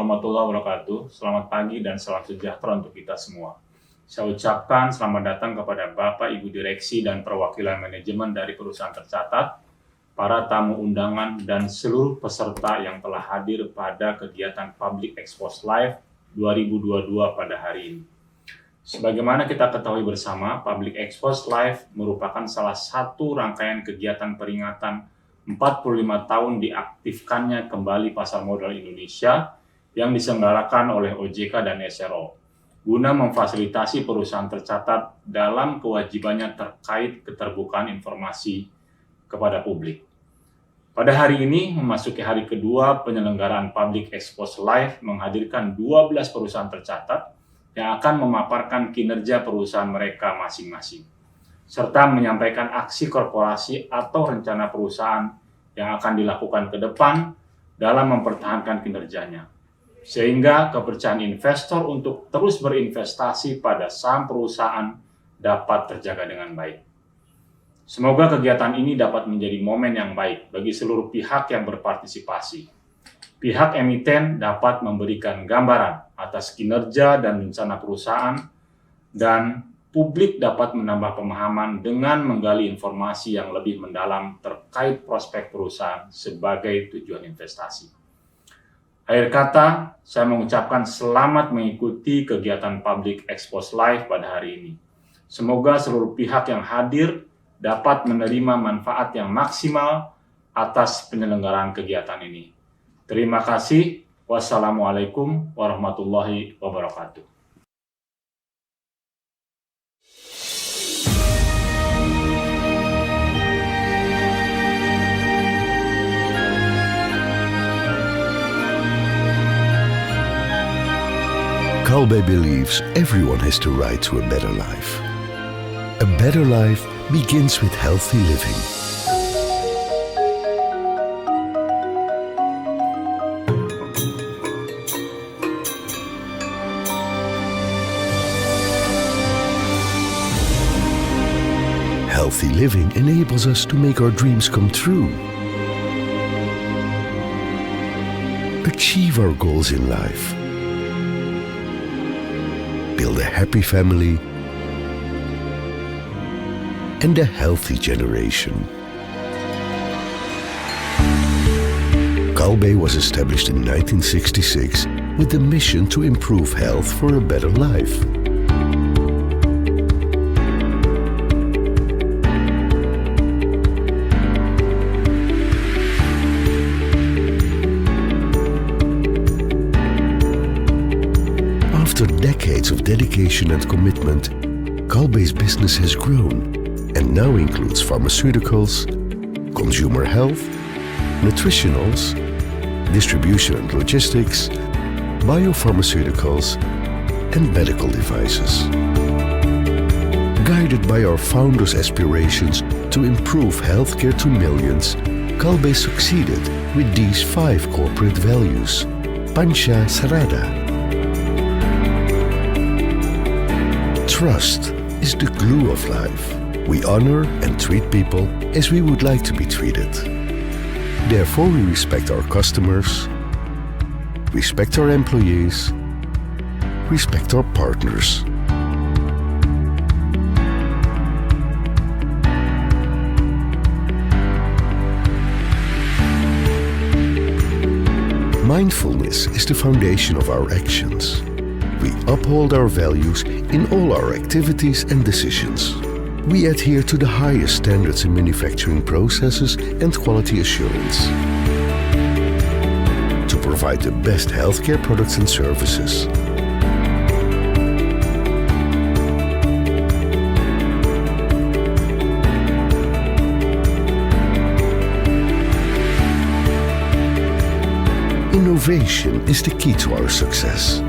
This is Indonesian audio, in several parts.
warahmatullahi wabarakatuh. Selamat pagi dan salam sejahtera untuk kita semua. Saya ucapkan selamat datang kepada Bapak, Ibu Direksi dan perwakilan manajemen dari perusahaan tercatat, para tamu undangan, dan seluruh peserta yang telah hadir pada kegiatan Public Expose Live 2022 pada hari ini. Sebagaimana kita ketahui bersama, Public Expose Live merupakan salah satu rangkaian kegiatan peringatan 45 tahun diaktifkannya kembali Pasar Modal Indonesia yang diselenggarakan oleh OJK dan SRO, guna memfasilitasi perusahaan tercatat dalam kewajibannya terkait keterbukaan informasi kepada publik. Pada hari ini, memasuki hari kedua penyelenggaraan Public Expose Live menghadirkan 12 perusahaan tercatat yang akan memaparkan kinerja perusahaan mereka masing-masing, serta menyampaikan aksi korporasi atau rencana perusahaan yang akan dilakukan ke depan dalam mempertahankan kinerjanya, sehingga kepercayaan investor untuk terus berinvestasi pada saham perusahaan dapat terjaga dengan baik. Semoga kegiatan ini dapat menjadi momen yang baik bagi seluruh pihak yang berpartisipasi. Pihak emiten dapat memberikan gambaran atas kinerja dan rencana perusahaan, dan publik dapat menambah pemahaman dengan menggali informasi yang lebih mendalam terkait prospek perusahaan sebagai tujuan investasi. Akhir kata, saya mengucapkan selamat mengikuti kegiatan Public Expose Live pada hari ini. Semoga seluruh pihak yang hadir dapat menerima manfaat yang maksimal atas penyelenggaraan kegiatan ini. Terima kasih. Wassalamualaikum warahmatullahi wabarakatuh. Kalbe believes everyone has the right to a better life. A better life begins with healthy living. Healthy living enables us to make our dreams come true, achieve our goals in life, build a happy family, and a healthy generation. Kalbe was established in 1966 with the mission to improve health for a better life. After decades of dedication and commitment, Kalbe's business has grown and now includes pharmaceuticals, consumer health, nutritionals, distribution and logistics, biopharmaceuticals, and medical devices. Guided by our founders' aspirations to improve healthcare to millions, Kalbe succeeded with these 5 corporate values: Pancha Sarada. Trust is the glue of life. We honor and treat people as we would like to be treated. Therefore, we respect our customers, respect our employees, respect our partners. Mindfulness is the foundation of our actions. We uphold our values in all our activities and decisions. We adhere to the highest standards in manufacturing processes and quality assurance to provide the best healthcare products and services. Innovation is the key to our success.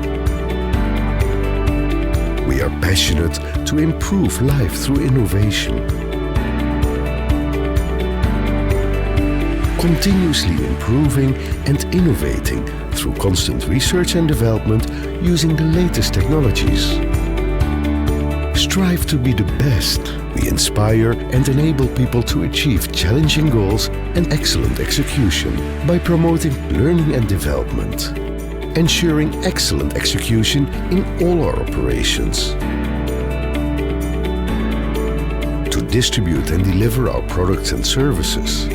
We are passionate to improve life through innovation. Continuously improving and innovating through constant research and development using the latest technologies. Strive to be the best. We inspire and enable people to achieve challenging goals and excellent execution by promoting learning and development. ensuring excellent execution in all our operations. To distribute and deliver our products and services.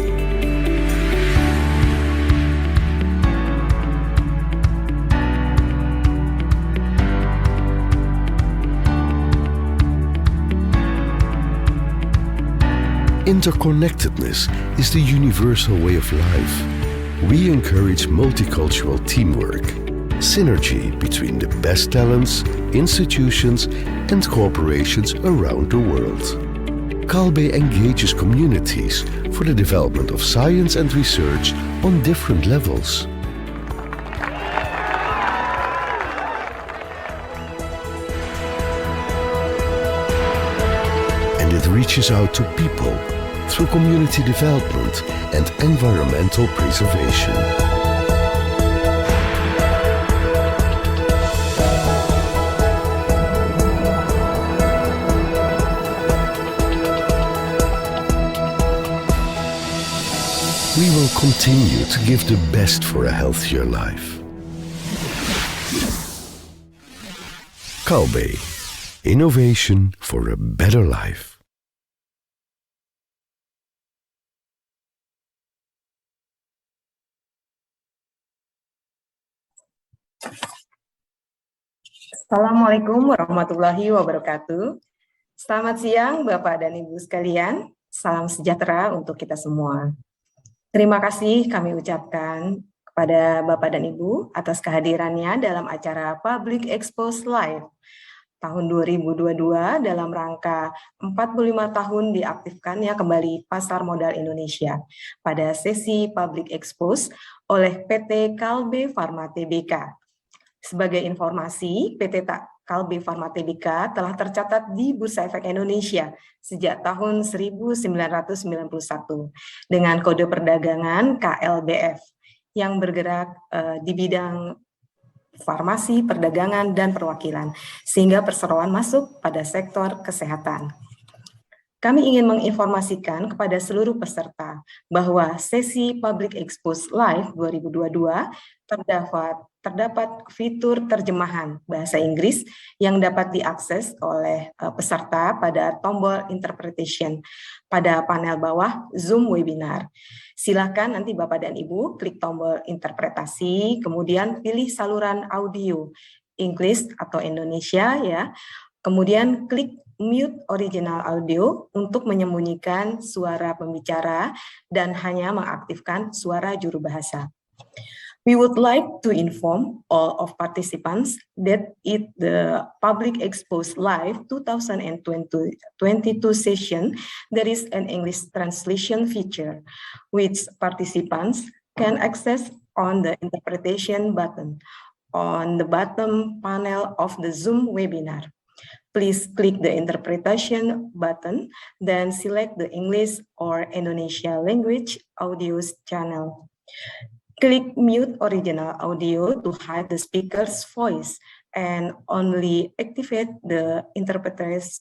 Interconnectedness is the universal way of life. We encourage multicultural teamwork, synergy between the best talents, institutions, and corporations around the world. Kalbe engages communities for the development of science and research on different levels. And it reaches out to people through community development and environmental preservation. We will continue to give the best for a healthier life. Kalbe, innovation for a better life. Assalamualaikum warahmatullahi wabarakatuh. Selamat siang Bapak dan Ibu sekalian. Salam sejahtera untuk kita semua. Terima kasih kami ucapkan kepada Bapak dan Ibu atas kehadirannya dalam acara Public Expose Live tahun 2022 dalam rangka 45 tahun diaktifkannya kembali Pasar Modal Indonesia pada sesi Public Expose oleh PT Kalbe Pharma Tbk. Sebagai informasi, PT Kalbe Pharma Tbk telah tercatat di Bursa Efek Indonesia sejak tahun 1991 dengan kode perdagangan KLBF yang bergerak di bidang farmasi, perdagangan, dan perwakilan, sehingga perseroan masuk pada sektor kesehatan. Kami ingin menginformasikan kepada seluruh peserta bahwa sesi Public Expose Live 2022 terdapat fitur terjemahan bahasa Inggris yang dapat diakses oleh peserta pada tombol interpretation pada panel bawah Zoom webinar. Silakan nanti Bapak dan Ibu klik tombol interpretasi, kemudian pilih saluran audio English atau Indonesia ya. Kemudian klik mute original audio untuk menyembunyikan suara pembicara dan hanya mengaktifkan suara juru bahasa. We would like to inform all of participants that in the Public Expose Live 2022 session, there is an English translation feature, which participants can access on the interpretation button on the bottom panel of the Zoom webinar. Please click the interpretation button, then select the English or Indonesia language audio channel. Click mute original audio to hide the speaker's voice and only activate the interpreter's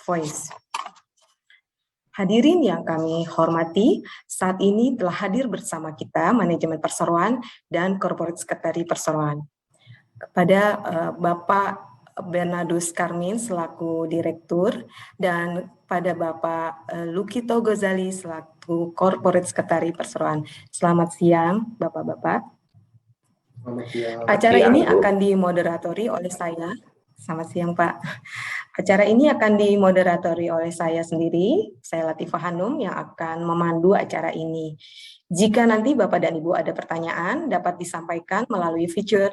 voice. Hadirin yang kami hormati, saat ini telah hadir bersama kita manajemen perseroan dan corporate secretary perseroan. Kepada Bapak Bernardus Karmin selaku direktur dan pada Bapak Lukito Gozali selaku corporate secretary perseroan. Selamat siang Bapak-bapak. Selamat siang. Acara ini akan dimoderatori oleh saya. Selamat siang Pak. Acara ini akan dimoderatori oleh saya sendiri, saya Latifah Hanum yang akan memandu acara ini. Jika nanti Bapak dan Ibu ada pertanyaan dapat disampaikan melalui fitur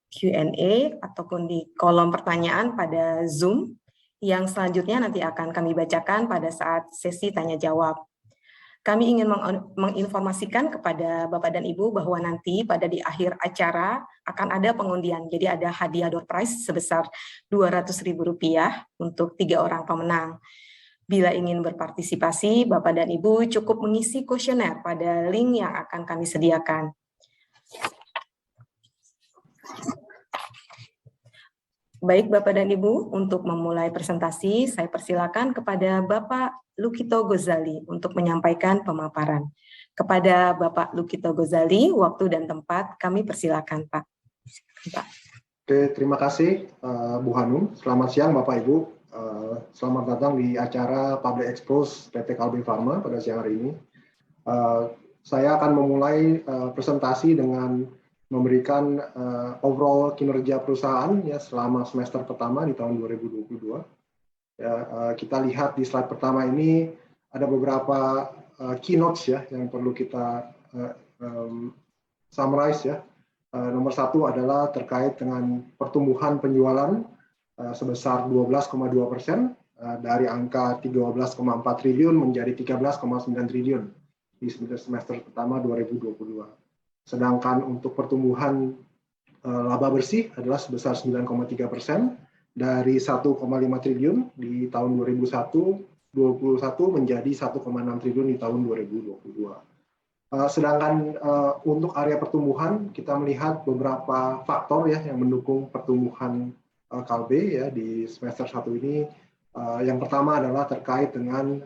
Q&A ataupun di kolom pertanyaan pada Zoom yang selanjutnya nanti akan kami bacakan pada saat sesi tanya jawab. Kami ingin menginformasikan kepada Bapak dan Ibu bahwa nanti pada di akhir acara akan ada pengundian. Jadi ada hadiah door prize sebesar Rp200.000 untuk 3 orang pemenang. Bila ingin berpartisipasi, Bapak dan Ibu cukup mengisi kuesioner pada link yang akan kami sediakan. Baik Bapak dan Ibu, untuk memulai presentasi, saya persilakan kepada Bapak Lukito Gozali untuk menyampaikan pemaparan. Kepada Bapak Lukito Gozali, waktu dan tempat kami persilakan, Pak. Pak. Oke, terima kasih Bu Hanum. Selamat siang Bapak Ibu. Selamat datang di acara Public Expose PT Kalbe Pharma pada siang hari ini. Saya akan memulai presentasi dengan memberikan overall kinerja perusahaan ya selama semester pertama di tahun 2022. Ya, kita lihat di slide pertama ini ada beberapa keynotes ya yang perlu kita summarize ya. Nomor satu adalah terkait dengan pertumbuhan penjualan sebesar 12,2% dari angka 13,4 triliun menjadi 13,9 triliun di semester pertama 2022. Sedangkan untuk pertumbuhan laba bersih adalah sebesar 9,3% dari 1,5 triliun di tahun 2021 menjadi 1,6 triliun di tahun 2022. Sedangkan untuk area pertumbuhan kita melihat beberapa faktor ya yang mendukung pertumbuhan Kalbe ya di semester 1 ini. Yang pertama adalah terkait dengan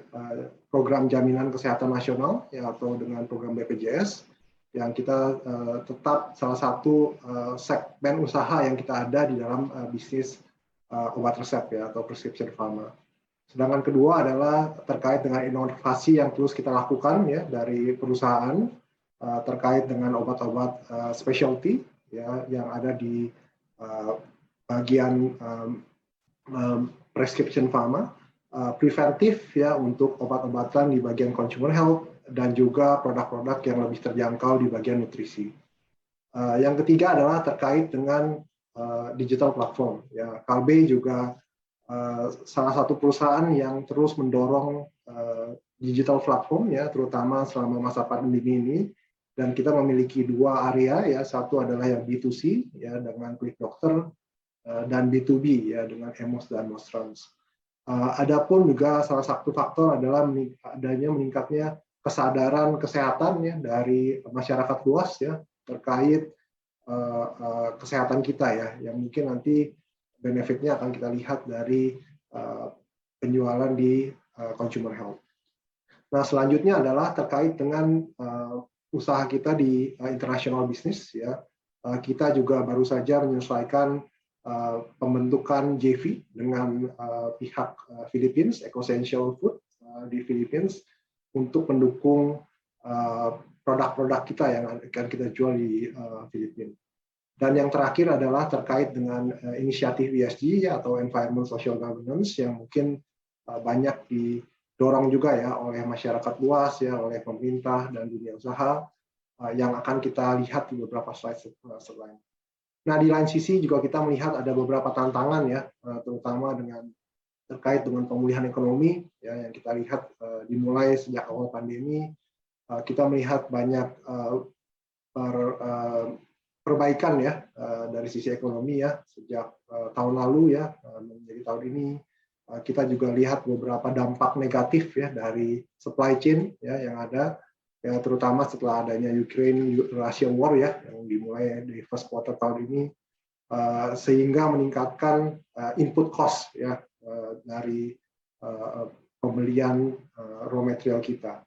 program jaminan kesehatan nasional ya atau dengan program BPJS yang kita tetap salah satu segmen usaha yang kita ada di dalam bisnis obat resep ya atau prescription pharma. Sedangkan kedua adalah terkait dengan inovasi yang terus kita lakukan ya dari perusahaan terkait dengan obat-obat specialty ya yang ada di bagian prescription pharma, preventif ya untuk obat-obatan di bagian consumer health dan juga produk-produk yang lebih terjangkau di bagian nutrisi. Yang ketiga adalah terkait dengan digital platform. Ya, Kalbe juga salah satu perusahaan yang terus mendorong digital platform ya, terutama selama masa pandemi ini. Dan kita memiliki dua area ya, satu adalah yang B2C ya dengan Klik Dokter dan B2B ya dengan Emos dan Mostrans. Adapun juga salah satu faktor adalah adanya meningkatnya kesadaran kesehatan ya dari masyarakat luas ya terkait kesehatan kita ya, yang mungkin nanti benefitnya akan kita lihat dari penjualan di consumer health. Nah, selanjutnya adalah terkait dengan usaha kita di international business ya. Kita juga baru saja menyesuaikan pembentukan JV dengan pihak Philippines, Ecosential Food di Philippines untuk mendukung produk-produk kita yang akan kita jual di Filipina. Dan yang terakhir adalah terkait dengan inisiatif ESG ya, atau Environment Social Governance yang mungkin banyak didorong juga ya oleh masyarakat luas ya, oleh pemerintah dan dunia usaha yang akan kita lihat di beberapa slide selanjutnya. Nah, di lain sisi juga kita melihat ada beberapa tantangan ya, terutama terkait dengan pemulihan ekonomi ya yang kita lihat dimulai sejak awal pandemi. Kita melihat banyak perbaikan ya dari sisi ekonomi ya sejak tahun lalu ya menjadi tahun ini. Kita juga lihat beberapa dampak negatif ya dari supply chain ya yang ada ya terutama setelah adanya Ukraine-Russia War ya yang dimulai di first quarter tahun ini sehingga meningkatkan input cost ya dari pembelian raw material kita.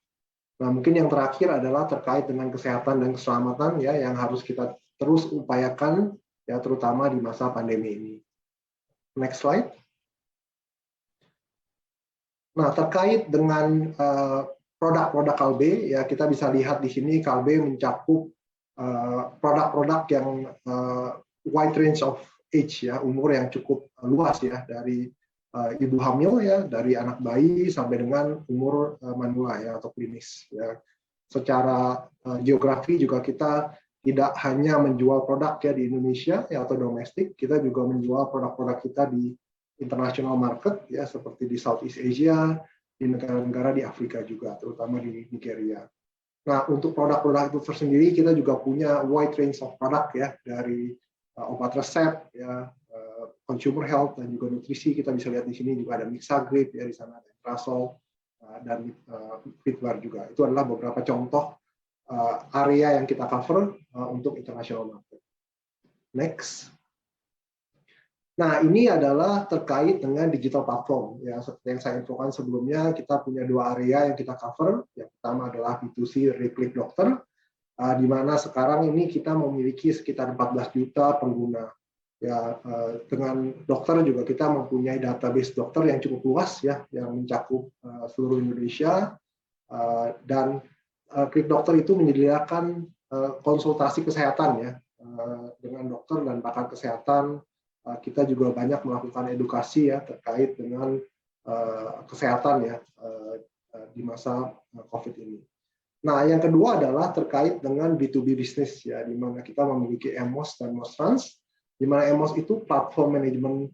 Nah, mungkin yang terakhir adalah terkait dengan kesehatan dan keselamatan ya yang harus kita terus upayakan ya terutama di masa pandemi ini. Next slide. Nah, terkait dengan produk-produk Kalbe ya kita bisa lihat di sini Kalbe mencakup produk-produk yang wide range of age ya, umur yang cukup luas ya dari ibu hamil ya, dari anak bayi sampai dengan umur manula ya atau klinis ya. Secara geografi juga kita tidak hanya menjual produk ya di Indonesia ya atau domestik, kita juga menjual produk-produk kita di international market ya seperti di Southeast Asia, di negara-negara di Afrika juga, terutama di Nigeria. Nah, untuk produk-produk itu tersendiri kita juga punya wide range of produk ya dari obat resep ya, consumer health dan juga nutrisi. Kita bisa lihat di sini juga ada Mixagrip ya, di sana ada Entrasol dan Fitbar juga. Itu adalah beberapa contoh area yang kita cover untuk international market. Next. Nah, ini adalah terkait dengan digital platform. Ya, seperti yang saya infokan sebelumnya, kita punya 2 area yang kita cover. Yang pertama adalah B2C Reclick Dokter, di mana sekarang ini kita memiliki sekitar 14 juta pengguna. Ya, dengan dokter juga kita mempunyai database dokter yang cukup luas ya, yang mencakup seluruh Indonesia, dan Klik Dokter itu menyediakan konsultasi kesehatan ya, dengan dokter dan pakar kesehatan. Kita juga banyak melakukan edukasi ya terkait dengan kesehatan ya di masa COVID ini. Nah, yang kedua adalah terkait dengan B2B bisnis ya, di mana kita memiliki EMOS dan MOSTrans, di mana EMOS itu platform manajemen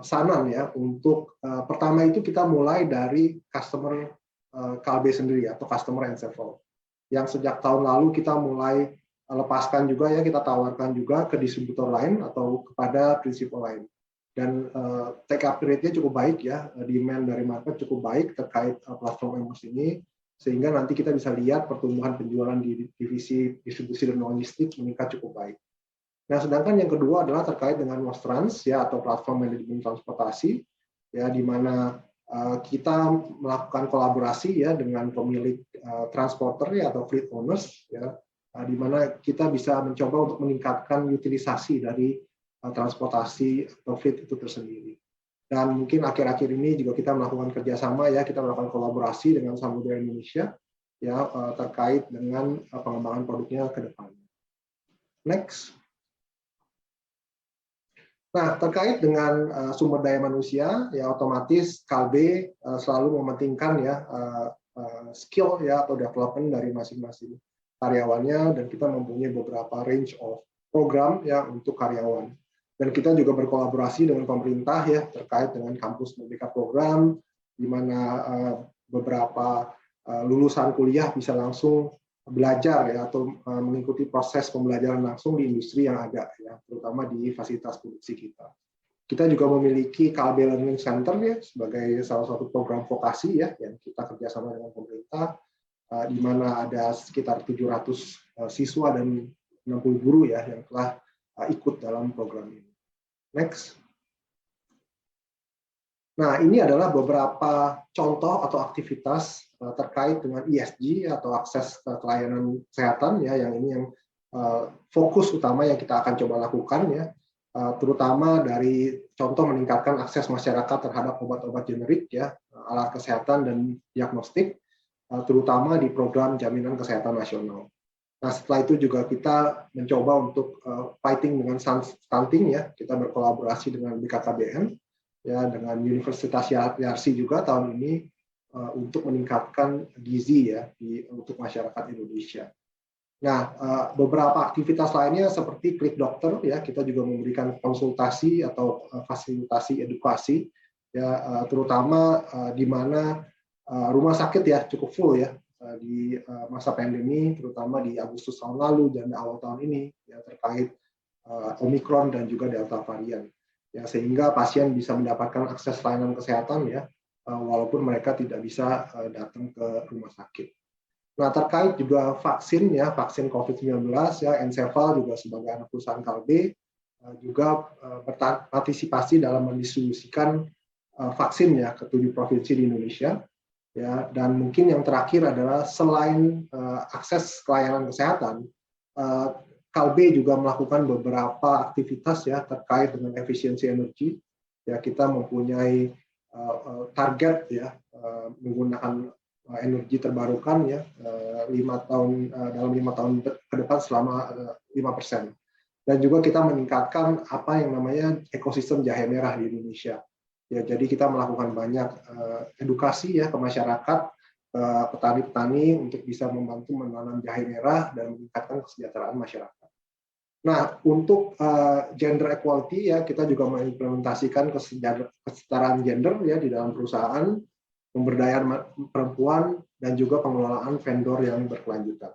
pesanan ya. Untuk pertama itu kita mulai dari customer KLB sendiri atau customer and several, yang sejak tahun lalu kita mulai lepaskan juga ya, kita tawarkan juga ke distributor lain atau kepada prinsipal lain. Dan take up rate-nya cukup baik ya, demand dari market cukup baik terkait platform EMOS ini, sehingga nanti kita bisa lihat pertumbuhan penjualan di divisi distribusi dan logistik meningkat cukup baik. Nah, sedangkan yang kedua adalah terkait dengan MOSTrans ya, atau platform manajemen transportasi ya, di mana kita melakukan kolaborasi ya dengan pemilik transporter ya, atau fleet owners ya, di mana kita bisa mencoba untuk meningkatkan utilisasi dari transportasi atau fleet itu tersendiri. Dan mungkin akhir-akhir ini juga kita melakukan kerjasama ya, kita melakukan kolaborasi dengan Samudera Indonesia ya, terkait dengan pengembangan produknya ke depan. Next. Nah, terkait dengan sumber daya manusia ya, otomatis KLB selalu mementingkan ya skill ya atau development dari masing-masing karyawannya, dan kita mempunyai beberapa range of program ya untuk karyawan. Dan kita juga berkolaborasi dengan pemerintah ya terkait dengan kampus merdeka program, di mana beberapa lulusan kuliah bisa langsung belajar ya, atau mengikuti proses pembelajaran langsung di industri yang ada ya, terutama di fasilitas produksi kita. Kita juga memiliki KLB Learning Center ya sebagai salah satu program vokasi ya yang kita kerjasama dengan pemerintah, di mana ada sekitar 700 siswa dan 60 guru ya yang telah ikut dalam program ini. Next. Nah, ini adalah beberapa contoh atau aktivitas terkait dengan ESG atau akses ke layanan kesehatan ya, yang ini yang fokus utama yang kita akan coba lakukan ya, terutama dari contoh meningkatkan akses masyarakat terhadap obat-obat generik ya, alat kesehatan dan diagnostik, terutama di program jaminan kesehatan nasional. Nah, setelah itu juga kita mencoba untuk fighting dengan stunting ya, kita berkolaborasi dengan BKKBN ya, dengan Universitas Yarsi juga tahun ini untuk meningkatkan gizi ya untuk masyarakat Indonesia. Nah, beberapa aktivitas lainnya seperti Klik Dokter ya, kita juga memberikan konsultasi atau fasilitasi edukasi ya, terutama di mana rumah sakit ya cukup full ya di masa pandemi, terutama di Agustus tahun lalu dan awal tahun ini ya, terkait Omicron dan juga Delta varian ya, sehingga pasien bisa mendapatkan akses layanan kesehatan ya, walaupun mereka tidak bisa datang ke rumah sakit. Nah, terkait juga vaksin ya, vaksin COVID-19 ya, Enceval juga sebagai anak perusahaan KLB juga berpartisipasi dalam mendistribusikan vaksin ya ke 7 provinsi di Indonesia. Ya, dan mungkin yang terakhir adalah selain akses layanan kesehatan, KLB juga melakukan beberapa aktivitas ya terkait dengan efisiensi energi. Ya, kita mempunyai target ya menggunakan energi terbarukan ya 5 tahun dalam 5 tahun ke depan selama 5%. Dan juga kita meningkatkan apa yang namanya ekosistem jahe merah di Indonesia. Ya, jadi kita melakukan banyak edukasi ya ke masyarakat, petani-petani untuk bisa membantu menanam jahe merah dan meningkatkan kesejahteraan masyarakat. Nah, untuk gender equality ya, kita juga mengimplementasikan kesetaraan gender ya di dalam perusahaan, pemberdayaan perempuan dan juga pengelolaan vendor yang berkelanjutan.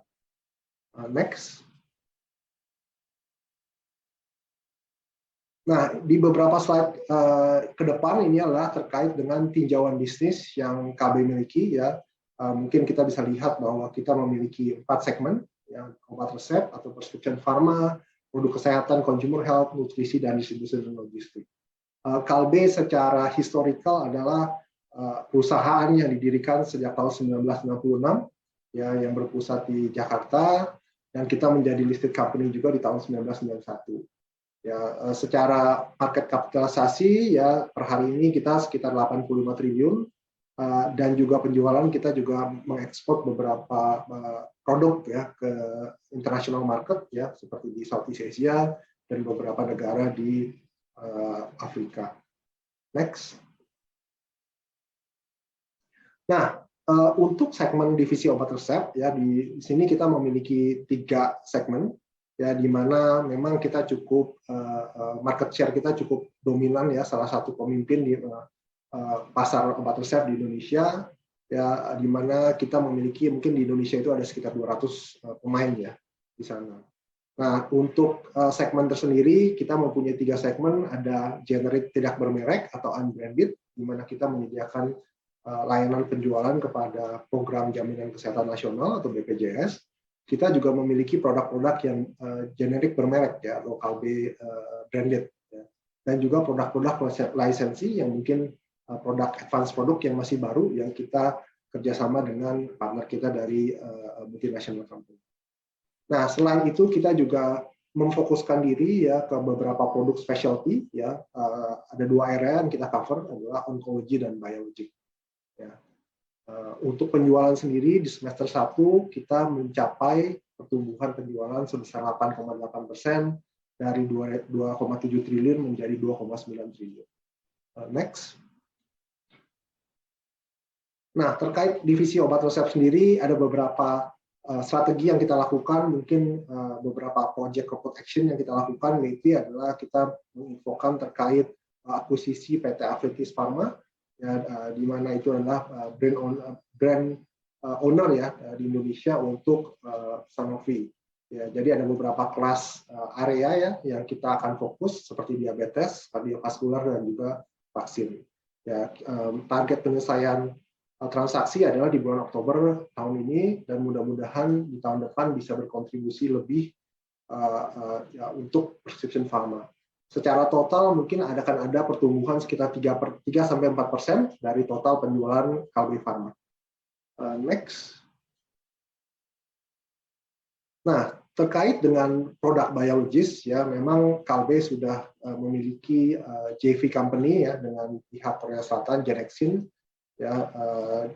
Next. Nah, di beberapa slide ke depan ini adalah terkait dengan tinjauan bisnis yang KB miliki ya. Mungkin kita bisa lihat bahwa kita memiliki 4 segmen, ya, obat resep atau prescription pharma, produk kesehatan, consumer health, nutrisi, dan distribusi dan logistik. Kalbe secara historikal adalah perusahaan yang didirikan sejak tahun 1996 ya, yang berpusat di Jakarta, dan kita menjadi listed company juga di tahun 1991. Ya, secara market kapitalisasi ya per hari ini kita sekitar 85 triliun, dan juga penjualan kita juga mengekspor beberapa produk ya ke international market ya, seperti di Southeast Asia dan beberapa negara di Afrika. Next. Nah, untuk segmen divisi obat resep ya, di sini kita memiliki 3 segmen ya, di mana memang kita cukup market share kita cukup dominan ya, salah satu pemimpin di pasar obat resep di Indonesia ya, di mana kita memiliki, mungkin di Indonesia itu ada sekitar 200 pemain ya di sana. Nah, untuk segmen tersendiri kita mempunyai 3 segmen, ada generic tidak bermerek atau unbranded, di mana kita menyediakan layanan penjualan kepada program jaminan kesehatan nasional atau BPJS. Kita juga memiliki produk-produk yang generic bermerek ya, atau Kalbe branded ya. Dan juga produk-produk lisensi yang mungkin produk advance produk yang masih baru yang kita kerjasama dengan partner kita dari multinational company. Nah, selain itu kita juga memfokuskan diri ya ke beberapa produk specialty ya. Ada 2 area yang kita cover, adalah oncology dan biologic. Ya. Untuk penjualan sendiri di semester 1 kita mencapai pertumbuhan penjualan sebesar 8,8% dari 2,7 triliun menjadi 2,9 triliun. Next. Nah, terkait divisi obat resep sendiri ada beberapa strategi yang kita lakukan, mungkin beberapa project corporate action yang kita lakukan, yaitu adalah kita menginfokan terkait akuisisi PT Aventis Pharma, ya, di mana itu adalah brand owner ya di Indonesia untuk Sanofi. Ya, jadi ada beberapa kelas area ya yang kita akan fokus seperti diabetes, kardiovaskular, dan juga vaksin. Ya, target penyelesaian transaksi adalah di bulan Oktober tahun ini, dan mudah-mudahan di tahun depan bisa berkontribusi lebih ya, untuk prescription pharma. Secara total mungkin akan ada pertumbuhan sekitar 3-4% dari total penjualan Kalbe Pharma. Next. Nah, terkait dengan produk biologis ya, memang Kalbe sudah memiliki JV company ya dengan pihak Korea Selatan, Genexin, ya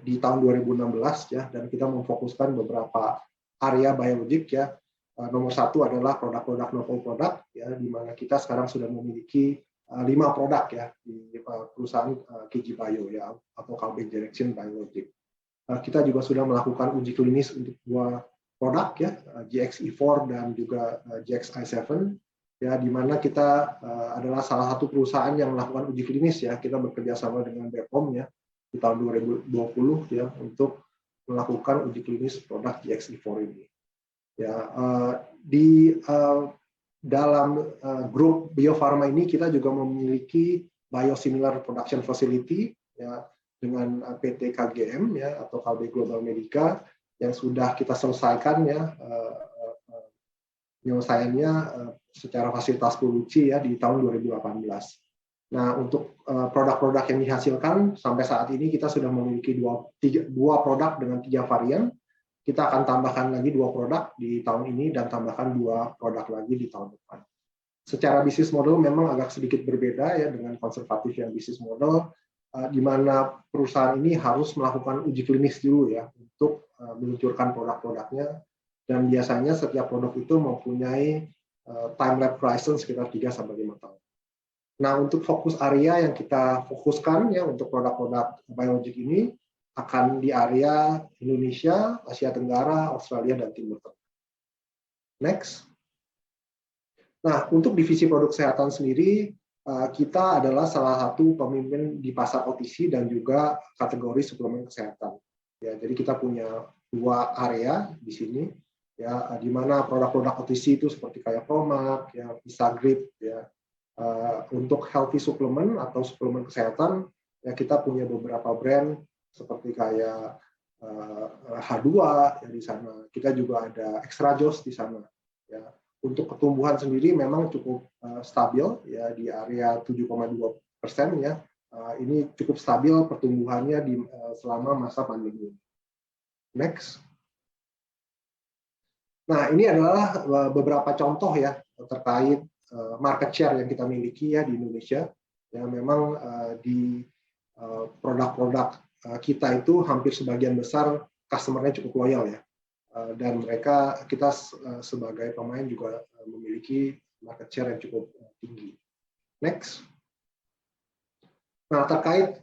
di tahun 2016 ya, dan kita memfokuskan beberapa area biologik ya. Nomor 1 adalah produk-produk novel product ya, di mana kita sekarang sudah memiliki 5 produk ya di perusahaan KG Bio ya, atau Kalbe Genexin Biologic. Kita juga sudah melakukan uji klinis untuk 2 produk ya, GXE4 dan juga GXI7 ya, di mana kita adalah salah satu perusahaan yang melakukan uji klinis ya. Kita bekerja sama dengan BPOM ya di tahun 2020 ya untuk melakukan uji klinis produk GXE4 ini. Ya, di dalam grup Bio Farma ini kita juga memiliki biosimilar production facility ya dengan PT KGM ya, atau Kalbe Global Medica, yang sudah kita selesaikan ya penyelesaiannya secara fasilitas produksi ya di tahun 2018. Nah, untuk produk-produk yang dihasilkan sampai saat ini kita sudah memiliki 2 produk dengan 3 varian. Kita akan tambahkan lagi 2 produk di tahun ini dan tambahkan 2 produk lagi di tahun depan. Secara bisnis model memang agak sedikit berbeda ya dengan konservatif yang bisnis model, di mana perusahaan ini harus melakukan uji klinis dulu ya untuk meluncurkan produk-produknya, dan biasanya setiap produk itu mempunyai time lapse horizon sekitar 3-5 tahun. Nah, untuk fokus area yang kita fokuskan ya untuk produk-produk biologik ini akan di area Indonesia, Asia Tenggara, Australia, dan Timur Tengah. Next. Nah, untuk divisi produk kesehatan sendiri, kita adalah salah satu pemimpin di pasar OTC dan juga kategori suplemen kesehatan. Ya, jadi kita punya 2 area di sini, ya, di mana produk-produk OTC itu seperti kayak Promac, ya, Isagrip, ya. Untuk healthy suplemen atau suplemen kesehatan, ya kita punya beberapa brand seperti kayak H2 ya di sana. Kita juga ada Extrajos di sana. Ya. Untuk pertumbuhan sendiri memang cukup stabil ya di area 7,2 ya. Ini cukup stabil pertumbuhannya selama masa pandemi. Next. Nah, ini adalah beberapa contoh ya terkait market share yang kita miliki ya di Indonesia. Ya, memang di produk-produk kita itu hampir sebagian besar customer-nya cukup loyal ya. Dan kita sebagai pemain juga memiliki market share yang cukup tinggi. Next. Nah, terkait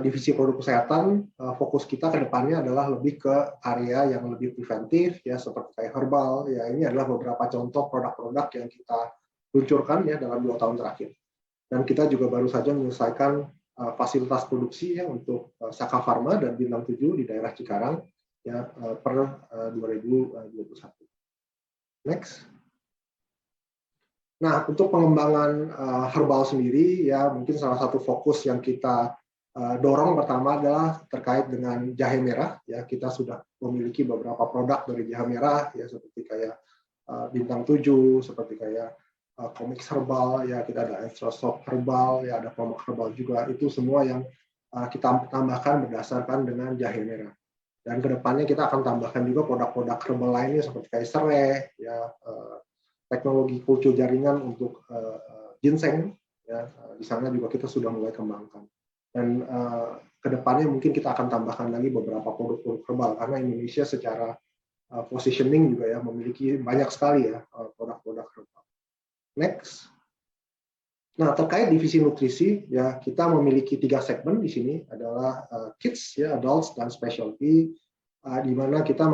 divisi produk kesehatan, fokus kita ke depannya adalah lebih ke area yang lebih preventif, ya seperti kayak herbal. Ya, ini adalah beberapa contoh produk-produk yang kita luncurkan ya dalam 2 tahun terakhir. Dan kita juga baru saja menyelesaikan fasilitas produksi ya untuk Saka Pharma dan Bintang 7 di daerah Cikarang ya per 2021. Next. Nah, untuk pengembangan herbal sendiri, ya mungkin salah satu fokus yang kita dorong pertama adalah terkait dengan jahe merah. Ya, kita sudah memiliki beberapa produk dari jahe merah, ya seperti kayak Bintang 7, seperti kayak Comix Herbal, ya kita ada Extra Soft Herbal, ya ada Promox Herbal juga. Itu semua yang kita tambahkan berdasarkan dengan jahe merah. Dan kedepannya kita akan tambahkan juga produk-produk herbal lainnya seperti kayak serai, ya teknologi kultur jaringan untuk ginseng, ya di sana juga kita sudah mulai kembangkan. Dan kedepannya mungkin kita akan tambahkan lagi beberapa produk-produk herbal karena Indonesia secara positioning juga ya memiliki banyak sekali ya produk-produk herbal. Next. Nah, terkait divisi nutrisi ya kita memiliki 3 segmen di sini adalah kids ya, adults dan specialty di mana kita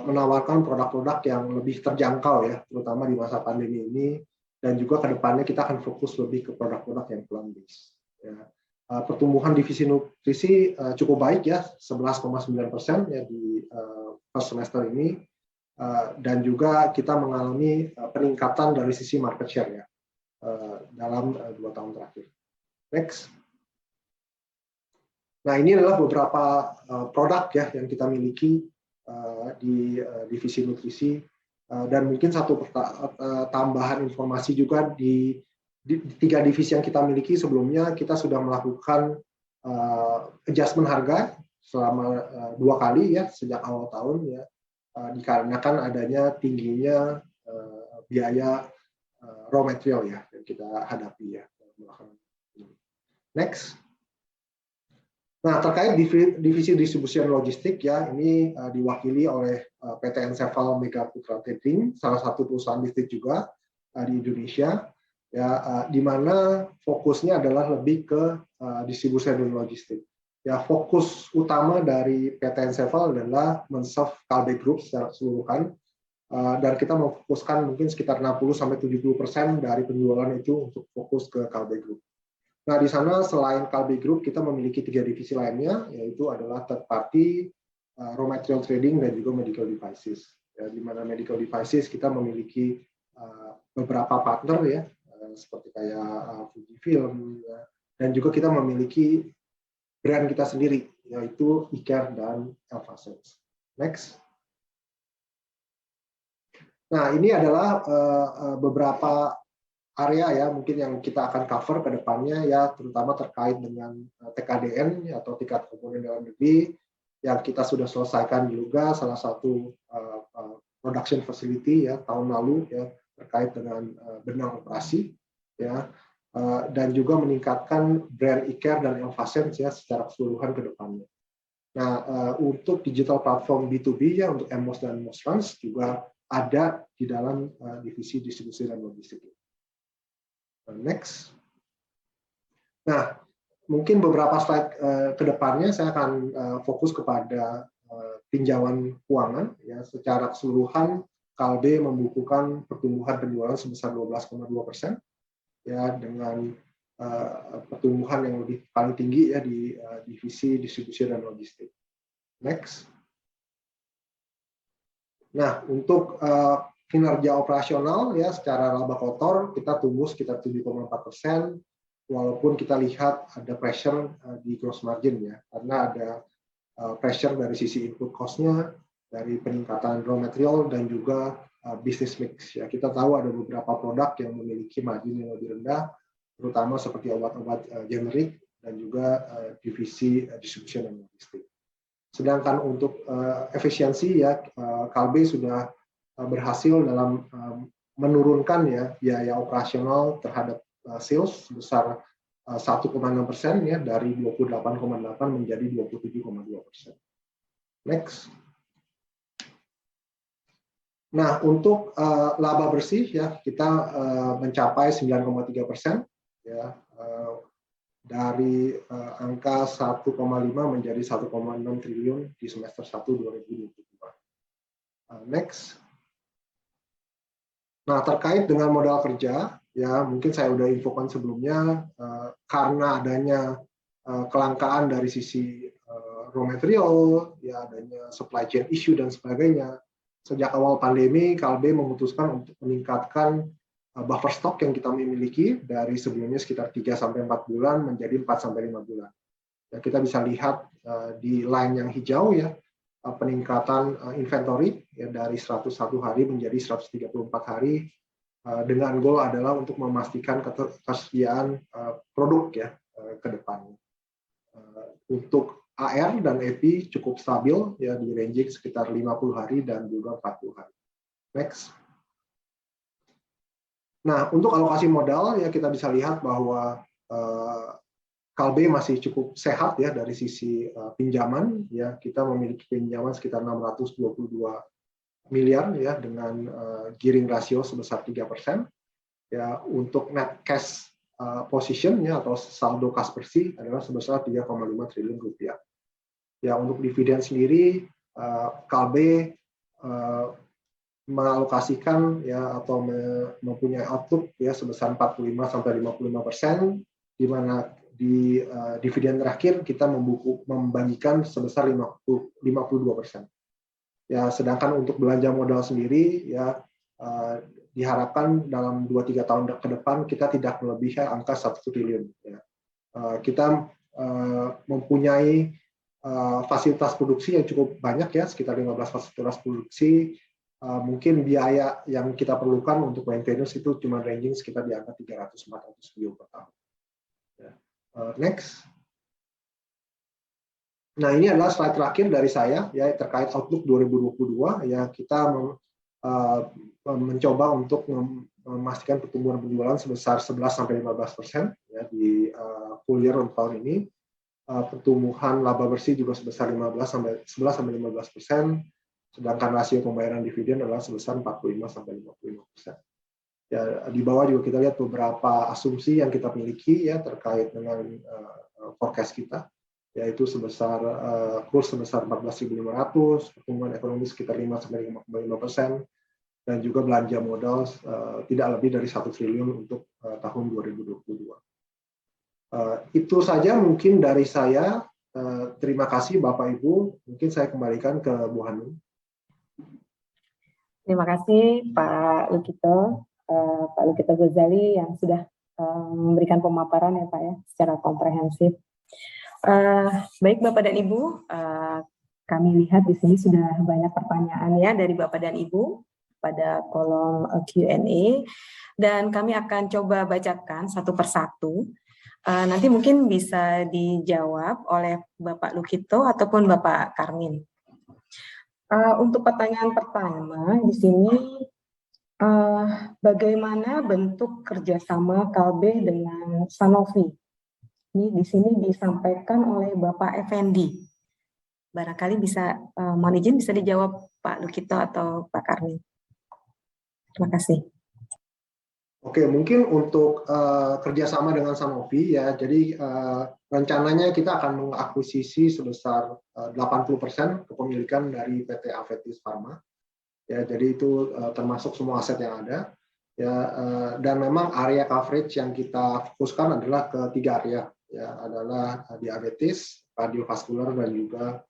menawarkan produk-produk yang lebih terjangkau ya, terutama di masa pandemi ini, dan juga ke depannya kita akan fokus lebih ke produk-produk yang plant-based. Ya. Pertumbuhan divisi nutrisi cukup baik ya, 11,9% ya di first semester ini, dan juga kita mengalami peningkatan dari sisi market share ya dalam 2 tahun terakhir. Next. Nah, ini adalah beberapa produk ya yang kita miliki di divisi nutrisi dan mungkin satu tambahan informasi juga di 3 divisi yang kita miliki sebelumnya kita sudah melakukan adjustment harga selama 2 kali ya sejak awal tahun ya dikarenakan adanya tingginya biaya raw material ya yang kita hadapi ya. Next. Nah, terkait divisi distribusi dan logistik ya, ini diwakili oleh PT Encephal Mega Putra Trading, salah satu perusahaan listrik juga di Indonesia, ya, di mana fokusnya adalah lebih ke distribusi dan logistik. Ya, fokus utama dari PT Encephal adalah men-serve Kalbe Group secara keseluruhan, dan kita memfokuskan mungkin sekitar 60-70% dari penjualan itu untuk fokus ke Kalbe Group. Nah, di sana selain Kalbe Group, kita memiliki 3 divisi lainnya, yaitu adalah third party, raw material trading, dan juga medical devices. Ya, di mana medical devices kita memiliki beberapa partner ya, seperti kayak Fujifilm, ya, dan juga kita memiliki brand kita sendiri, yaitu eCare dan Elfasense. Next. Nah, ini adalah beberapa area ya mungkin yang kita akan cover ke depannya ya terutama terkait dengan TKDN atau tingkat komponen dalam negeri yang kita sudah selesaikan juga salah satu production facility ya tahun lalu ya terkait dengan benang operasi ya dan juga meningkatkan brand eCare dan Elfasense ya secara keseluruhan ke depannya. Nah, untuk digital platform B2B ya untuk EMOS dan MOSTRANS juga ada di dalam divisi distribusi dan logistik. Next. Nah, mungkin beberapa slide ke depannya saya akan fokus kepada tinjauan keuangan. Ya, secara keseluruhan, Kalbe membukukan pertumbuhan penjualan sebesar 12,2%, ya dengan pertumbuhan yang lebih paling tinggi ya di divisi distribusi dan logistik. Next. Nah, untuk kinerja operasional ya secara laba kotor kita tumbuh sekitar 7,4% walaupun kita lihat ada pressure di gross margin ya karena ada pressure dari sisi input cost-nya dari peningkatan raw material dan juga business mix ya kita tahu ada beberapa produk yang memiliki margin yang lebih rendah terutama seperti obat-obat generik dan juga divisi distribution dan logistik. Sedangkan untuk efisiensi ya, Kalbe sudah berhasil dalam menurunkan ya biaya operasional terhadap sales sebesar 1,6% ya, dari 28,8 menjadi 27,2%. Next. Nah, untuk laba bersih ya, kita mencapai 9,3% ya, dari angka 1,5 menjadi 1,6 triliun di semester 1 2022. Next. Nah, terkait dengan modal kerja, ya mungkin saya udah infokan sebelumnya, karena adanya kelangkaan dari sisi raw material, ya adanya supply chain issue dan sebagainya. Sejak awal pandemi, Kalbe memutuskan untuk meningkatkan buffer stock yang kita miliki dari sebelumnya sekitar 3-4 bulan menjadi 4-5 bulan. Ya, kita bisa lihat di line yang hijau ya, peningkatan inventory ya, dari 101 hari menjadi 134 hari dengan goal adalah untuk memastikan ketersediaan produk ya ke depan. Untuk AR dan EP cukup stabil ya, di ranging sekitar 50 hari dan juga 40 hari. Next. Nah, untuk alokasi modal ya kita bisa lihat bahwa Kalbe masih cukup sehat ya dari sisi pinjaman ya, kita memiliki pinjaman sekitar 622 miliar ya dengan gearing rasio sebesar 3%. Ya, untuk net cash position ya atau saldo kas bersih adalah sebesar 3,5 triliun rupiah. Ya, untuk dividen sendiri Kalbe mengalokasikan ya atau mempunyai outlook ya sebesar 45-55%, di mana di dividen terakhir kita membagikan sebesar 52%. Ya, sedangkan untuk belanja modal sendiri ya diharapkan dalam 2-3 tahun ke depan kita tidak melebihi angka 1 triliun. Ya. Kita mempunyai fasilitas produksi yang cukup banyak ya, sekitar 15 fasilitas produksi. Mungkin biaya yang kita perlukan untuk maintenance itu cuma ranging sekitar di angka 300-400 miliar per tahun. Ya. Next. Nah, ini adalah slide terakhir dari saya ya terkait outlook 2022 ya, kita mencoba untuk memastikan pertumbuhan penjualan sebesar 11-15% ya di full year untuk tahun ini. Pertumbuhan laba bersih juga sebesar 11-15%, sedangkan rasio pembayaran dividen adalah sebesar 45-55%. Ya, di bawah juga kita lihat beberapa asumsi yang kita miliki ya terkait dengan forecast kita, yaitu sebesar kurs sebesar 14.500, pertumbuhan ekonomi sekitar 5-5,5%, dan juga belanja modal tidak lebih dari 1 triliun untuk tahun 2022. Itu saja mungkin dari saya. Terima kasih Bapak Ibu. Mungkin saya kembalikan ke Bu Hanum. Terima kasih Pak Lukito, Pak Lukito Ghazali yang sudah memberikan pemaparan ya Pak ya secara komprehensif. Baik Bapak dan Ibu, kami lihat di sini sudah banyak pertanyaan ya dari Bapak dan Ibu pada kolom Q&A, dan kami akan coba bacakan satu persatu. Nanti mungkin bisa dijawab oleh Bapak Lukito ataupun Bapak Karmin. Untuk pertanyaan pertama di sini, bagaimana bentuk kerjasama Kalbe dengan Sanofi? Ini di sini disampaikan oleh Bapak Effendi. Barangkali bisa, mohon izin bisa dijawab Pak Lukito atau Pak Karmin. Terima kasih. Oke, mungkin untuk kerjasama dengan Sanofi ya, jadi rencananya kita akan mengakuisisi sebesar 80% kepemilikan dari PT Aventis Pharma. Ya, jadi itu termasuk semua aset yang ada. Ya, dan memang area coverage yang kita fokuskan adalah ke 3 area. Ya, adalah diabetes, kardiovaskular, dan juga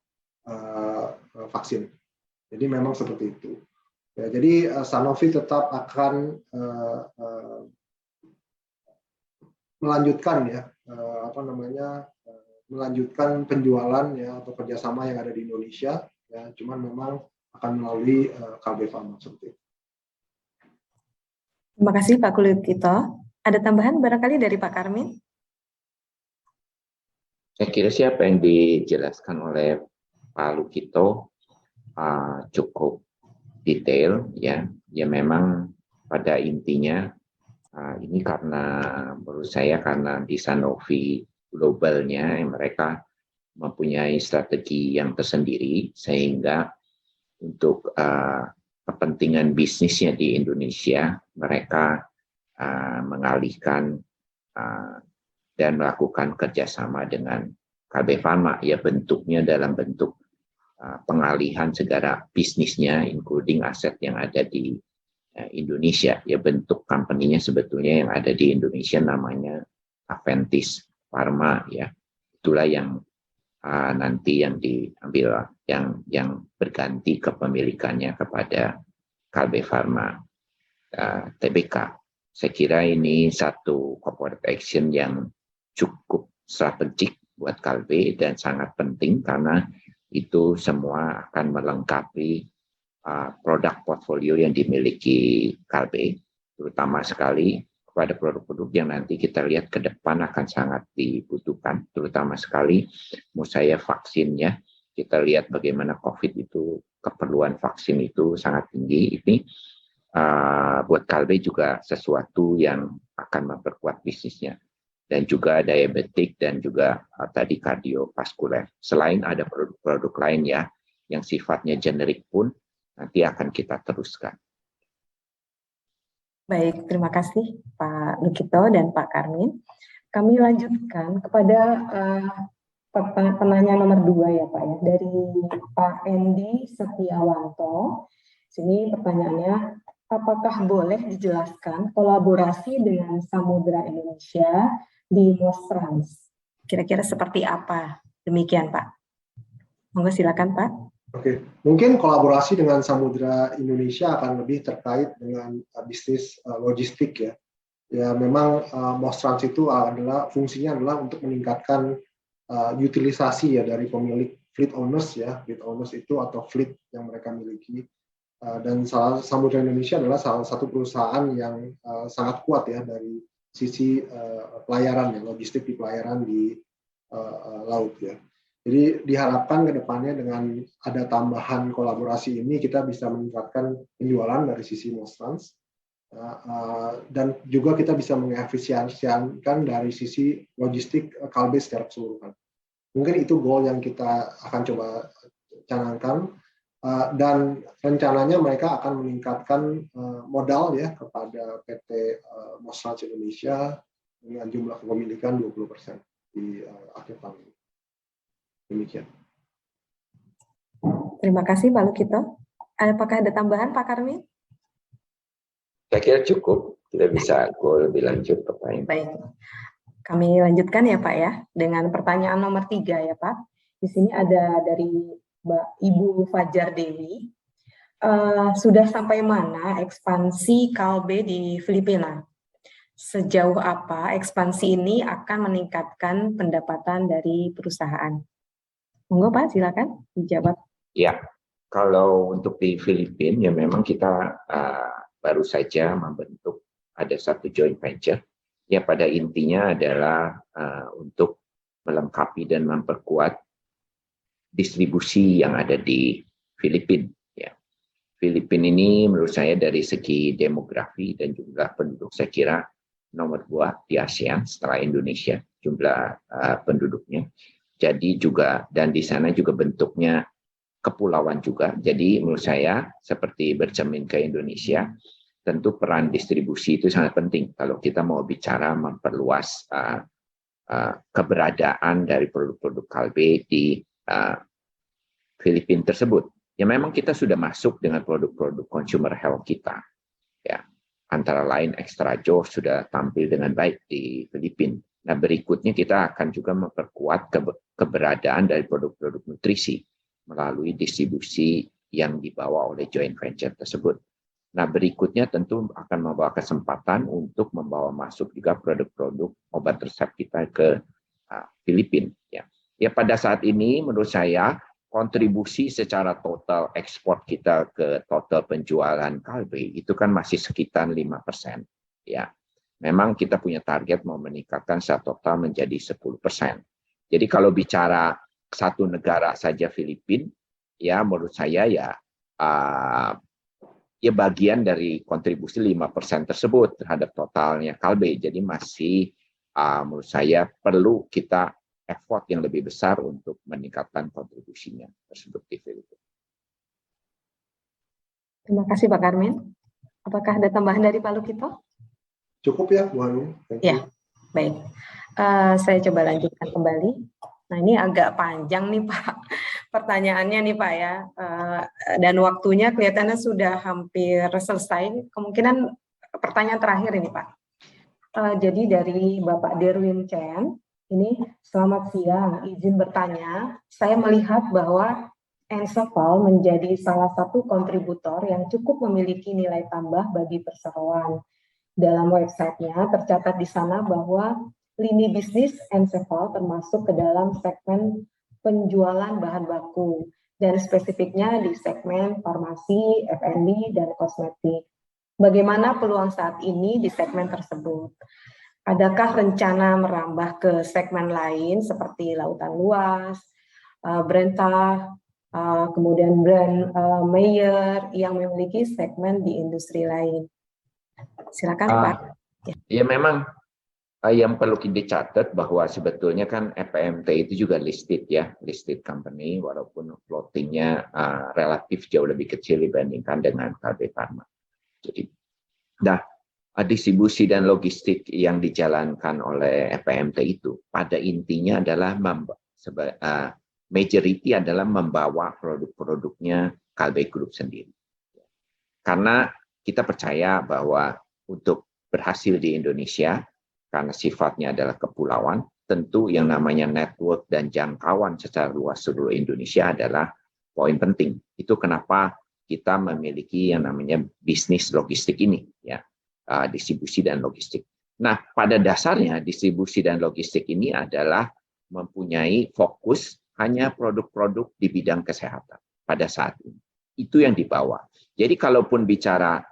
vaksin. Jadi memang seperti itu. Ya, jadi Sanofi tetap akan melanjutkan ya melanjutkan penjualan ya atau kerjasama yang ada di Indonesia ya, cuman memang akan melalui Kalbe Pharma seperti itu. Terima kasih Pak Lukito. Ada tambahan barangkali dari Pak Karmin? Saya kira siapa yang dijelaskan oleh Pak Lukito cukup detail ya. Ya memang pada intinya ini karena menurut saya karena di Sanofi globalnya mereka mempunyai strategi yang tersendiri sehingga untuk kepentingan bisnisnya di Indonesia mereka mengalihkan dan melakukan kerjasama dengan Kalbe Farma, ya bentuknya dalam bentuk pengalihan segala bisnisnya, including aset yang ada di Indonesia. Ya bentuk company-nya sebetulnya yang ada di Indonesia namanya Aventis Pharma, ya itulah yang nanti yang diambil, yang berganti kepemilikannya kepada Kalbe Farma Tbk. Saya kira ini satu corporate action yang cukup strategik buat Kalbe dan sangat penting karena itu semua akan melengkapi produk portfolio yang dimiliki Kalbe, terutama sekali pada produk-produk yang nanti kita lihat ke depan akan sangat dibutuhkan, terutama sekali menurut saya vaksinnya. Kita lihat bagaimana COVID itu, keperluan vaksin itu sangat tinggi. Ini buat Kalbe juga sesuatu yang akan memperkuat bisnisnya. Dan juga diabetik dan juga tadi kardiovaskuler. Selain ada produk-produk lain ya, yang sifatnya generik pun nanti akan kita teruskan. Baik, terima kasih Pak Lukito dan Pak Karmin. Kami lanjutkan kepada penanya nomor 2 ya Pak ya, dari Pak Endi Setiawanto. Sini pertanyaannya, apakah boleh dijelaskan kolaborasi dengan Samudra Indonesia di Mostrans? Kira-kira seperti apa? Demikian Pak. Monggo silakan Pak. Oke, mungkin kolaborasi dengan Samudra Indonesia akan lebih terkait dengan bisnis logistik ya. Ya memang Mostrans itu adalah fungsinya adalah untuk meningkatkan utilisasi ya dari pemilik fleet owners ya. Fleet owners itu atau fleet yang mereka miliki. Dan Samudra Indonesia adalah salah satu perusahaan yang sangat kuat ya dari sisi pelayaran ya, logistik di pelayaran di laut ya. Jadi diharapkan ke depannya dengan ada tambahan kolaborasi ini kita bisa meningkatkan penjualan dari sisi Mostrans dan juga kita bisa mengefisiensikan dari sisi logistik Kalbe secara keseluruhan. Mungkin itu goal yang kita akan coba canangkan dan rencananya mereka akan meningkatkan modal ya kepada PT Mostrans Indonesia dengan jumlah kepemilikan 20% di akhir tahun ini. Demikian. Terima kasih Pak Lukito. Apakah ada tambahan Pak Karmin? Saya kira cukup, tidak bisa lebih lanjut pertanyaan. Baik, kami lanjutkan ya Pak ya, dengan pertanyaan nomor 3 ya Pak. Di sini ada dari Ibu Fajar Dewi. Sudah sampai mana ekspansi Kalbe di Filipina? Sejauh apa ekspansi ini akan meningkatkan pendapatan dari perusahaan? Monggo Pak, silakan dijawab. Ya, kalau untuk di Filipina ya memang kita baru saja membentuk ada satu joint venture. Ya pada intinya adalah untuk melengkapi dan memperkuat distribusi yang ada di Filipina. Ya. Filipina ini menurut saya dari segi demografi dan jumlah penduduk saya kira nomor 2 di ASEAN setelah Indonesia jumlah penduduknya. Jadi juga dan di sana juga bentuknya kepulauan juga. Jadi menurut saya seperti bercermin ke Indonesia, tentu peran distribusi itu sangat penting kalau kita mau bicara memperluas keberadaan dari produk-produk Kalbe di Filipina tersebut. Ya memang kita sudah masuk dengan produk-produk consumer health kita. Ya, antara lain Extra Joe sudah tampil dengan baik di Filipina. Nah, berikutnya kita akan juga memperkuat keberadaan dari produk-produk nutrisi melalui distribusi yang dibawa oleh joint venture tersebut. Nah, berikutnya tentu akan membawa kesempatan untuk membawa masuk juga produk-produk obat resep kita ke Filipina. Ya, pada saat ini menurut saya kontribusi secara total ekspor kita ke total penjualan Kalbe itu kan masih sekitar 5%. Ya. memang kita punya target mau meningkatkan secara total menjadi 10%. Jadi kalau bicara satu negara saja Filipina, ya menurut saya ya bagian dari kontribusi 5% tersebut terhadap totalnya Kalbe. Jadi masih menurut saya perlu kita effort yang lebih besar untuk meningkatkan kontribusinya tersebut di Filipina. Terima kasih Pak Karmen. Apakah ada tambahan dari Pak Lukito? Cukup ya, Bu Hanum. Ya, baik. Saya coba lanjutkan kembali. Nah, ini agak panjang nih Pak, pertanyaannya nih Pak ya. Dan waktunya kelihatannya sudah hampir selesai. Kemungkinan pertanyaan terakhir ini Pak. Jadi dari Bapak Derwin Chen, ini selamat siang, izin bertanya. Saya melihat bahwa Enseval menjadi salah satu kontributor yang cukup memiliki nilai tambah bagi perseroan. Dalam websitenya tercatat di sana bahwa lini bisnis Enseval termasuk ke dalam segmen penjualan bahan baku dan spesifiknya di segmen farmasi, F&B, dan kosmetik. Bagaimana peluang saat ini di segmen tersebut? Adakah rencana merambah ke segmen lain seperti lautan luas, Brenta, kemudian brand Mayer yang memiliki segmen di industri lain? Silakan Pak. Ya memang yang perlu dicatat bahwa sebetulnya kan FPMT itu juga listed ya, listed company walaupun floatingnya relatif jauh lebih kecil dibandingkan dengan Kalbe Pharma. Jadi, distribusi dan logistik yang dijalankan oleh FPMT itu pada intinya adalah majority adalah membawa produk-produknya Kalbe Group sendiri. Karena kita percaya bahwa untuk berhasil di Indonesia, karena sifatnya adalah kepulauan, tentu yang namanya network dan jangkauan secara luas seluruh Indonesia adalah poin penting. Itu kenapa kita memiliki yang namanya bisnis logistik ini, ya, distribusi dan logistik. Nah, pada dasarnya distribusi dan logistik ini adalah mempunyai fokus hanya produk-produk di bidang kesehatan pada saat ini. Itu yang dibawa. Jadi kalaupun bicara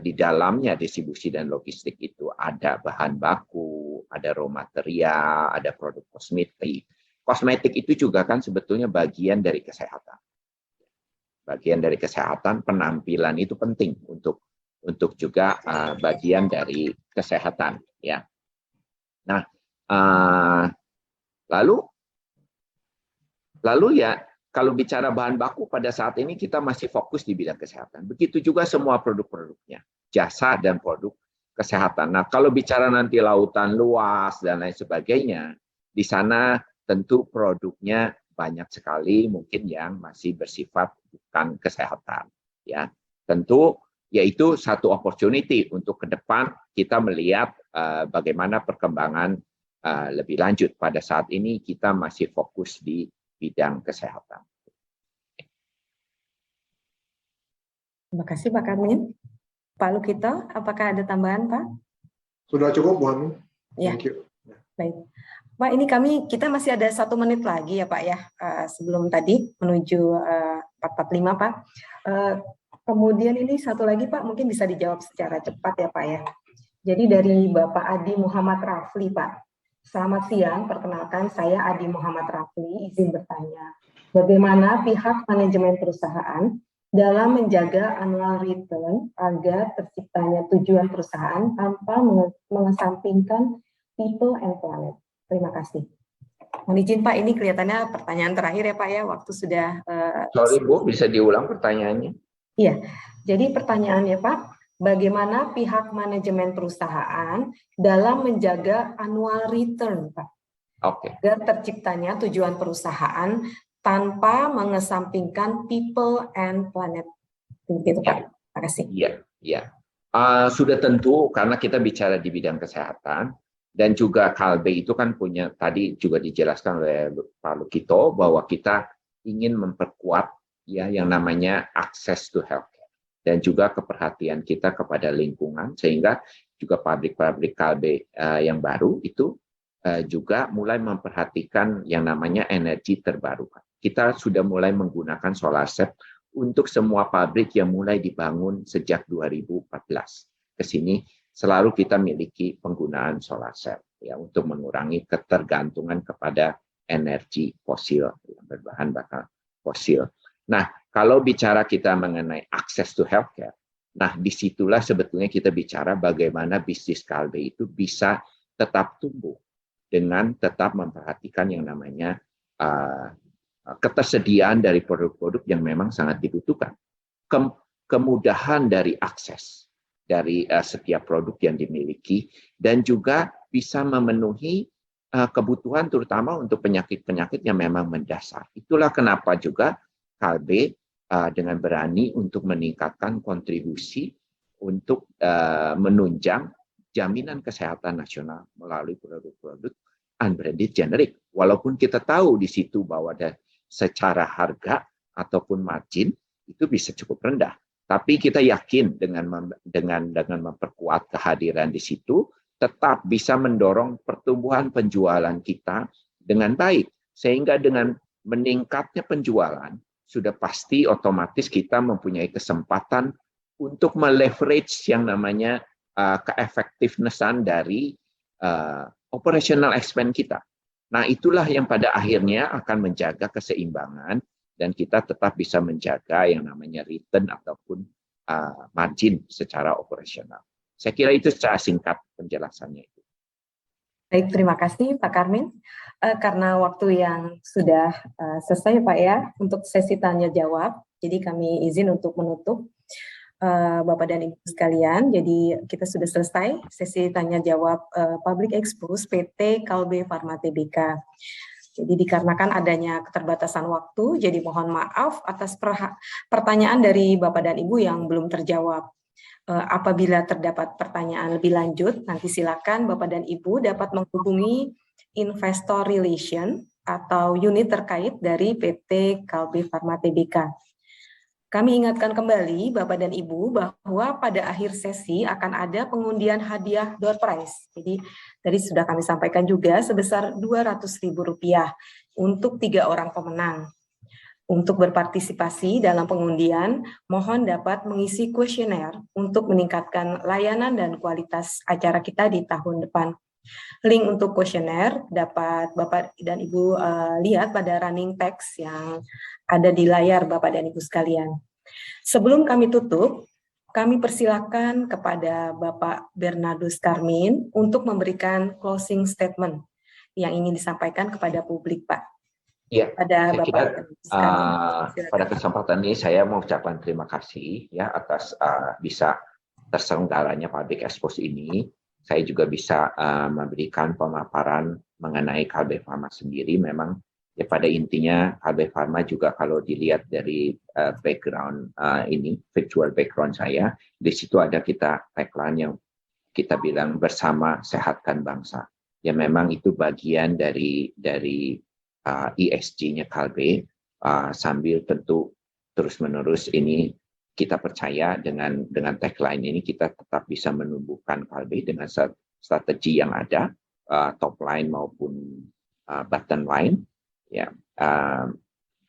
di dalamnya distribusi dan logistik itu ada bahan baku, ada raw material, ada produk kosmetik. Kosmetik itu juga kan sebetulnya bagian dari kesehatan. Bagian dari kesehatan, penampilan itu penting untuk juga bagian dari kesehatan, ya. Nah, lalu ya kalau bicara bahan baku pada saat ini kita masih fokus di bidang kesehatan. Begitu juga semua produk-produknya, jasa dan produk kesehatan. Nah, kalau bicara nanti lautan luas dan lain sebagainya, di sana tentu produknya banyak sekali mungkin yang masih bersifat bukan kesehatan. Ya, tentu yaitu satu opportunity untuk ke depan kita melihat bagaimana perkembangan lebih lanjut. Pada saat ini kita masih fokus di bidang kesehatan. Terima kasih Pak Karmen. Pak Lukito, apakah ada tambahan Pak? Sudah cukup Bu Hanum. Ya. Thank you. Baik. Pak, ini kita masih ada 1 menit lagi ya Pak ya, sebelum tadi menuju 4:45 Pak. Kemudian ini satu lagi Pak, mungkin bisa dijawab secara cepat ya Pak ya. Jadi dari Bapak Adi Muhammad Rafli Pak. Selamat siang, perkenalkan saya Adi Muhammad Rafli, izin bertanya. Bagaimana pihak manajemen perusahaan dalam menjaga annual return agar terciptanya tujuan perusahaan tanpa mengesampingkan people and planet? Terima kasih. Mohon izin Pak, ini kelihatannya pertanyaan terakhir ya Pak ya, waktu sudah... Sorry Bu, bisa diulang pertanyaannya? Iya, jadi pertanyaannya Pak, bagaimana pihak manajemen perusahaan dalam menjaga annual return, Pak? Oke. Agar terciptanya tujuan perusahaan tanpa mengesampingkan people and planet. Begitu, Pak. Terima kasih. Iya. Sudah tentu karena kita bicara di bidang kesehatan dan juga Kalbe itu kan punya, tadi juga dijelaskan oleh Pak Lukito bahwa kita ingin memperkuat ya yang namanya access to healthcare. Dan juga keperhatian kita kepada lingkungan, sehingga juga pabrik-pabrik Kalbe yang baru itu juga mulai memperhatikan yang namanya energi terbarukan. Kita sudah mulai menggunakan solar cell untuk semua pabrik yang mulai dibangun sejak 2014 ke sini, selalu kita miliki penggunaan solar cell ya untuk mengurangi ketergantungan kepada energi fosil yang berbahan bakar fosil. Nah, kalau bicara kita mengenai access to healthcare, nah disitulah sebetulnya kita bicara bagaimana bisnis Kalbe itu bisa tetap tumbuh dengan tetap memperhatikan yang namanya ketersediaan dari produk-produk yang memang sangat dibutuhkan. Kemudahan dari akses dari setiap produk yang dimiliki dan juga bisa memenuhi kebutuhan terutama untuk penyakit-penyakit yang memang mendasar. Itulah kenapa juga Kalbe dengan berani untuk meningkatkan kontribusi untuk menunjang jaminan kesehatan nasional melalui produk-produk unbranded generic. Walaupun kita tahu di situ bahwa secara harga ataupun margin itu bisa cukup rendah. Tapi kita yakin dengan memperkuat kehadiran di situ, tetap bisa mendorong pertumbuhan penjualan kita dengan baik. Sehingga dengan meningkatnya penjualan, sudah pasti otomatis kita mempunyai kesempatan untuk meleverage yang namanya keefektifnesan dari operational expense kita. Nah, itulah yang pada akhirnya akan menjaga keseimbangan dan kita tetap bisa menjaga yang namanya return ataupun margin secara operasional. Saya kira itu secara singkat penjelasannya itu. Baik, terima kasih Pak Karmin. Karena waktu yang sudah selesai Pak ya untuk sesi tanya jawab, jadi kami izin untuk menutup Bapak dan Ibu sekalian. Jadi kita sudah selesai sesi tanya jawab Public Expose PT Kalbe Pharma Tbk. Jadi dikarenakan adanya keterbatasan waktu, jadi mohon maaf atas pertanyaan dari Bapak dan Ibu yang belum terjawab. Apabila terdapat pertanyaan lebih lanjut, nanti silakan Bapak dan Ibu dapat menghubungi Investor Relation atau unit terkait dari PT Kalbe Pharma Tbk. Kami ingatkan kembali Bapak dan Ibu bahwa pada akhir sesi akan ada pengundian hadiah door prize. Jadi tadi sudah kami sampaikan juga sebesar Rp200.000 untuk 3 orang pemenang. Untuk berpartisipasi dalam pengundian, mohon dapat mengisi kuesioner untuk meningkatkan layanan dan kualitas acara kita di tahun depan. Link untuk kuesioner dapat Bapak dan Ibu lihat pada running text yang ada di layar Bapak dan Ibu sekalian. Sebelum kami tutup, kami persilakan kepada Bapak Bernardus Karmin untuk memberikan closing statement yang ingin disampaikan kepada publik, Pak. Ya, pada saya Bapak kira, pada kesempatan ini saya mau ucapkan terima kasih ya atas bisa terselenggaranya Public Expose ini. Saya juga bisa memberikan pemaparan mengenai Kalbe Pharma sendiri. Memang ya pada intinya Kalbe Pharma juga kalau dilihat dari background ini, virtual background saya, di situ ada kita tagline yang kita bilang bersama sehatkan bangsa. Ya memang itu bagian dari ESG-nya Kalbe, sambil tentu terus-menerus ini kita percaya dengan tagline ini kita tetap bisa menumbuhkan Kalbe dengan strategi yang ada, top line maupun bottom line, ya,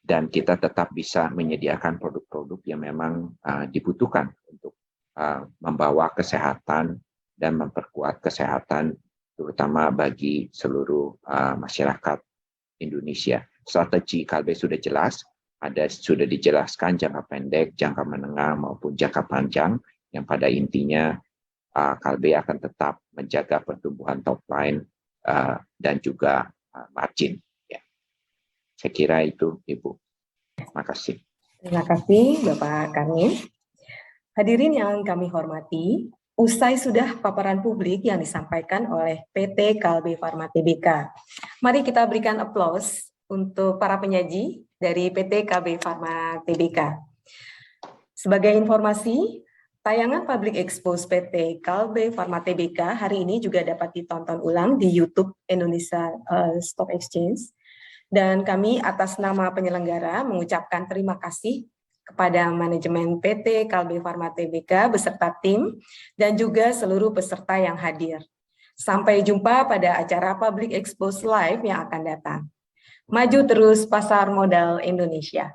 dan kita tetap bisa menyediakan produk-produk yang memang dibutuhkan untuk membawa kesehatan dan memperkuat kesehatan terutama bagi seluruh masyarakat Indonesia. Strategi Kalbe sudah jelas, sudah dijelaskan jangka pendek, jangka menengah maupun jangka panjang, yang pada intinya Kalbe akan tetap menjaga pertumbuhan top line dan juga margin. Ya. Saya kira itu, Ibu. Terima kasih. Terima kasih Bapak Karmin. Hadirin yang kami hormati, usai sudah paparan publik yang disampaikan oleh PT Kalbe Pharma Tbk. Mari kita berikan aplaus untuk para penyaji dari PT Kalbe Pharma Tbk. Sebagai informasi, tayangan Public Expose PT Kalbe Pharma Tbk hari ini juga dapat ditonton ulang di YouTube Indonesia Stock Exchange. Dan kami atas nama penyelenggara mengucapkan terima kasih kepada manajemen PT Kalbe Pharma Tbk beserta tim dan juga seluruh peserta yang hadir. Sampai jumpa pada acara Public Expose Live yang akan datang. Maju terus pasar modal Indonesia.